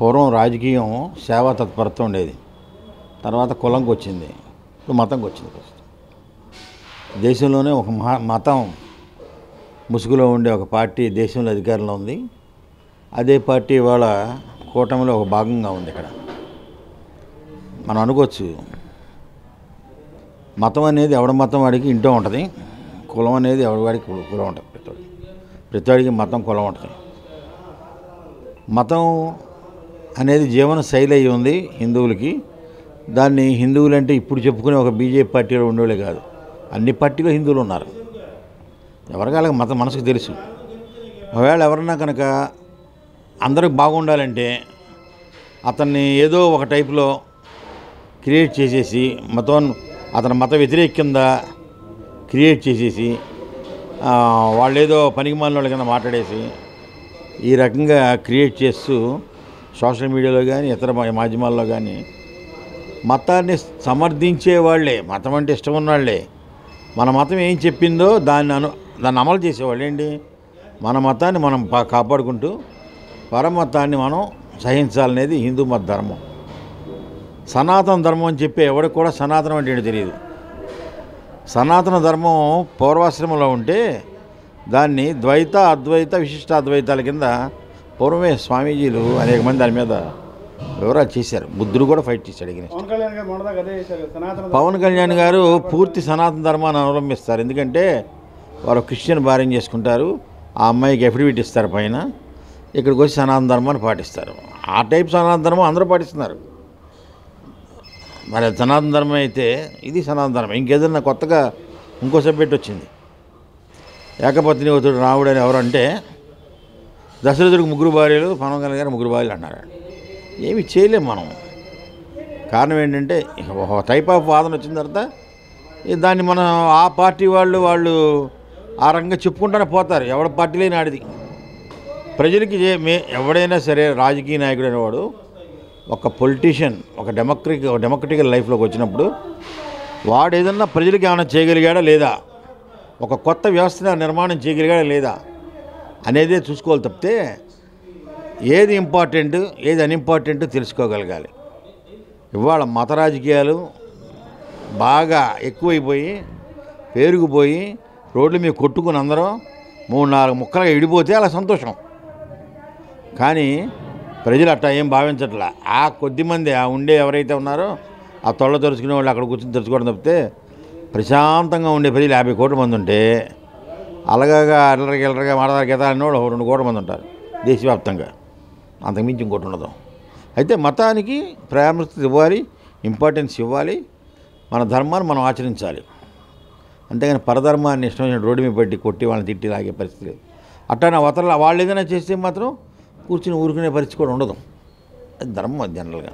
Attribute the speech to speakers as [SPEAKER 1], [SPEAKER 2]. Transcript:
[SPEAKER 1] పూర్వం రాజకీయం సేవా తత్పరత ఉండేది, తర్వాత కులంకి వచ్చింది, ఇప్పుడు మతంకి వచ్చింది. దేశంలోనే ఒక మతం ముసుగులో ఉండే ఒక పార్టీ దేశంలో అధికారంలో ఉంది. అదే పార్టీ ఇవాళ కూటమిలో ఒక భాగంగా ఉంది. ఇక్కడ మనం అనుకోవచ్చు, మతం అనేది ఎవడ మతం వాడికి ఇంటో ఉంటుంది, కులం అనేది ఎవడివాడికి కులం ఉంటుంది. ప్రతివాడికి మతం కులం ఉంటుంది. మతం అనేది జీవన శైలి అయి ఉంది హిందువులకి. దాన్ని హిందువులంటే ఇప్పుడు చెప్పుకునే ఒక బీజేపీ పార్టీలో ఉండేవాళ్ళే కాదు, అన్ని పార్టీలో హిందువులు ఉన్నారు. ఎవరికాళ్ళకి మతం మనసుకు తెలుసు. ఒకవేళ ఎవరన్నా కనుక అందరికి బాగుండాలంటే అతన్ని ఏదో ఒక టైపులో క్రియేట్ చేసేసి అతని మత వ్యతిరేక కింద క్రియేట్ చేసేసి వాళ్ళు ఏదో పనికిమాలిన వాళ్ళ కింద మాట్లాడేసి ఈ రకంగా క్రియేట్ చేస్తూ సోషల్ మీడియాలో కానీ ఇతర మాధ్యమాల్లో కానీ మతాన్ని సమర్థించే వాళ్ళే, మతం అంటే ఇష్టం ఉన్నవాళ్ళే, మన మతం ఏం చెప్పిందో దాన్ని అమలు చేసేవాళ్ళు. ఏంటి, మన మతాన్ని మనం కాపాడుకుంటూ పరమతాన్ని మనం సహించాలనేది హిందూ మత ధర్మం. సనాతన ధర్మం అని చెప్పి ఎవరికి కూడా సనాతనం అంటే ఏంటో తెలియదు. సనాతన ధర్మం పూర్వాశ్రమంలో ఉంటే దాన్ని ద్వైత అద్వైత విశిష్టాద్వైతాల కింద పూర్వమే స్వామీజీలు అనేక మంది దాని మీద వివరాలు చేశారు. బుద్ధుడు కూడా ఫైట్ చేశాడు. పవన్ కళ్యాణ్ గారు పూర్తి సనాతన ధర్మాన్ని అవలంబిస్తారు. ఎందుకంటే వారు క్రిస్టియన్ భార్యను చేసుకుంటారు, ఆ అమ్మాయికి అఫిడవిట్ ఇస్తారు పైన, ఇక్కడికి వచ్చి సనాతన ధర్మాన్ని పాటిస్తారు. ఆ టైప్ సనాతన ధర్మం అందరూ పాటిస్తున్నారు. మరి సనాతన ధర్మం అయితే ఇది సనాతన ధర్మం. ఇంకేదన్నా కొత్తగా ఇంకో సబ్జెక్ట్ వచ్చింది, ఏకపత్నివతుడు రాముడు అని ఎవరంటే దశరథుడికి 3 భార్యలు, పవన్ కళ్యాణ్ గారు 3 భార్యలు అన్నారు. ఏమి చేయలేం మనం. కారణం ఏంటంటే ఒక టైప్ ఆఫ్ వాదన వచ్చిన తర్వాత దాన్ని మనం ఆ పార్టీ వాళ్ళు ఆ రకంగా చెప్పుకుంటూనే పోతారు. ఎవడ పార్టీ లేని ఆడిది. ప్రజలకి ఎవడైనా సరే రాజకీయ నాయకుడు అనేవాడు ఒక పొలిటీషియన్ ఒక డెమోక్రటికల్ లైఫ్లోకి వచ్చినప్పుడు వాడు ఏదన్నా ప్రజలకి ఏమైనా చేయగలిగాడా లేదా, ఒక కొత్త వ్యవస్థ నిర్మాణం చేయగలిగాడా లేదా అనేదే చూసుకోవాలి తప్పితే ఏది ఇంపార్టెంట్ ఏది అన్ఇంపార్టెంట్ తెలుసుకోగలగాలి. ఇవాళ మత రాజకీయాలు బాగా ఎక్కువైపోయి పేరుకుపోయి రోడ్ల మీద కొట్టుకుని అందరూ 3-4 ముక్కలుగా విడిపోతే అలా సంతోషం. కానీ ప్రజలు అట్టా ఏం భావించట్లా. ఆ కొద్దిమంది ఉండే ఎవరైతే ఉన్నారో ఆ తొళ్ళ తెరుచుకునే వాళ్ళు అక్కడ కూర్చొని తెరుచుకోవడం తప్పితే ప్రశాంతంగా ఉండే ప్రజలు 50 కోట్ల మంది ఉంటే అలగగా ఎల్లరగా మాడదారికి ఎదాలని వాళ్ళు 2 కోట్ల మంది ఉంటారు దేశవ్యాప్తంగా. అంతకుమించి ఇంకోటి ఉండదు. అయితే మతానికి ప్రాముఖ్యత ఇవ్వాలి, ఇంపార్టెన్స్ ఇవ్వాలి, మన ధర్మాన్ని మనం ఆచరించాలి. అంతేగాని పరధర్మాన్ని ఇష్టం వచ్చిన రోడ్డు మీద పెట్టి కొట్టి వాళ్ళని తిట్టి లాగే పరిస్థితి లేదు. అట్లా అవతల వాళ్ళు ఏదైనా చేస్తే మాత్రం కూర్చుని ఊరుకునే పరిస్థితి కూడా ఉండదు. అది ధర్మం జనరల్గా.